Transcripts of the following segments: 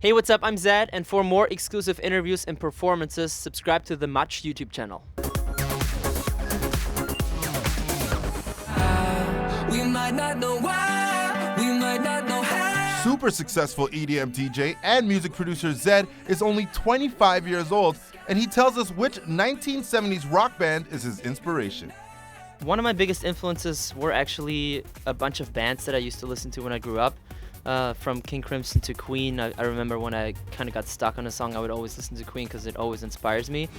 Hey, what's up? I'm Zedd, and for more exclusive interviews and performances, subscribe to the Much YouTube channel. We might not know why, we might not know how. Super successful EDM DJ and music producer Zedd is only 25 years old, and he tells us which 1970s rock band is his inspiration. One of my biggest influences were actually a bunch of bands that I used to listen to when I grew up. From King Crimson to Queen. I remember when I kind of got stuck on a song, I would always listen to Queen because it always inspires me.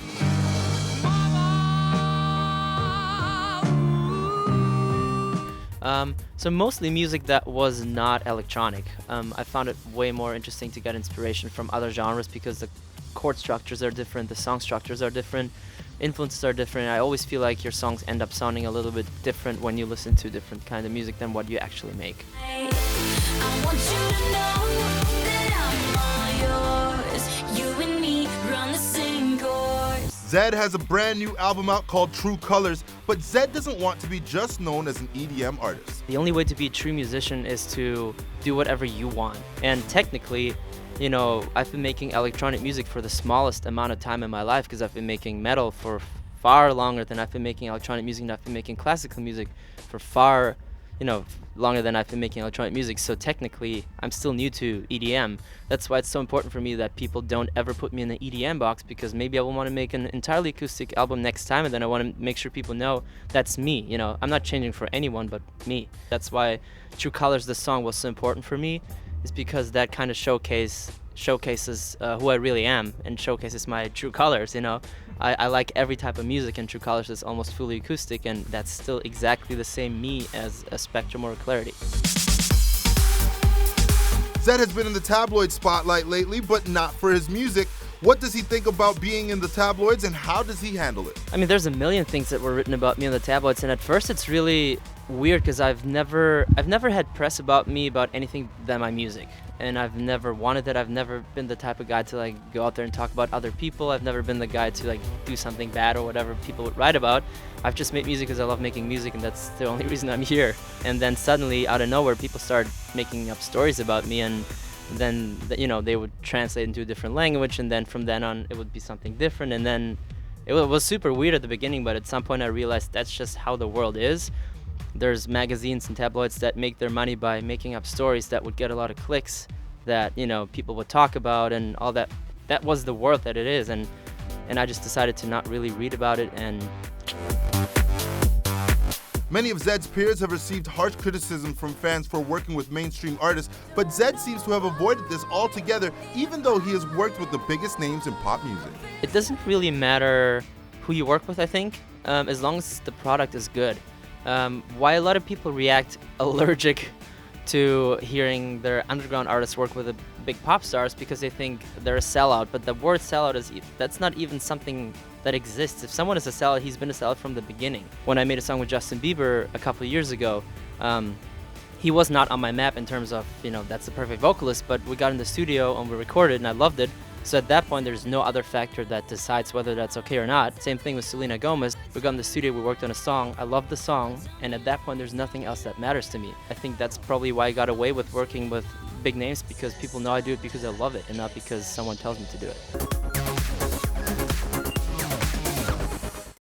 So mostly music that was not electronic. I found it way more interesting to get inspiration from other genres because the chord structures are different, the song structures are different, influences are different. I always feel like your songs end up sounding a little bit different when you listen to different kind of music than what you actually make. I want you to know that I'm all yours. You and me run the same course. Zedd has a brand new album out called True Colors, but Zedd doesn't want to be just known as an EDM artist. The only way to be a true musician is to do whatever you want. And technically, you know, I've been making electronic music for the smallest amount of time in my life because I've been making metal for far longer than I've been making electronic music, and I've been making classical music for far, longer than I've been making electronic music. So technically, I'm still new to EDM. That's why it's so important for me that people don't ever put me in the EDM box, because maybe I will want to make an entirely acoustic album next time, and then I want to make sure people know that's me. I'm not changing for anyone but me. That's why True Colors, the song, was so important for me, is because that kind of showcases who I really am and showcases my true colors. I like every type of music, and True Colors is almost fully acoustic, and that's still exactly the same me as a Spectrum or a Clarity. Zedd has been in the tabloid spotlight lately, but not for his music. What does he think about being in the tabloids, and how does he handle it? I mean, there's a million things that were written about me in the tabloids, and at first it's really weird because I've never had press about me about anything than my music, and I've never wanted that. I've never been the type of guy to go out there and talk about other people. I've never been the guy to do something bad or whatever people would write about. I've just made music because I love making music, and that's the only reason I'm here. And then suddenly, out of nowhere, people started making up stories about me, and then they would translate into a different language, and then from then on it would be something different. And then it was super weird at the beginning, but at some point I realized that's just how the world is. There's magazines and tabloids that make their money by making up stories that would get a lot of clicks, that people would talk about, and all that. That was the world that it is, and I just decided to not really read about it. And Many of Zedd's peers have received harsh criticism from fans for working with mainstream artists, but Zedd seems to have avoided this altogether, even though he has worked with the biggest names in pop music. it doesn't really matter who you work with, I think, as long as the product is good. Why a lot of people react allergic to hearing their underground artists work with the big pop stars, because they think they're a sellout. But the word sellout that's not even something that exists. If someone is a sellout, he's been a sellout from the beginning. When I made a song with Justin Bieber a couple of years ago, he was not on my map in terms of, that's the perfect vocalist, but we got in the studio and we recorded, and I loved it. So at that point, there's no other factor that decides whether that's okay or not. Same thing with Selena Gomez. We got in the studio, we worked on a song, I loved the song, and at that point, there's nothing else that matters to me. I think that's probably why I got away with working with big names, because people know I do it because I love it and not because someone tells me to do it.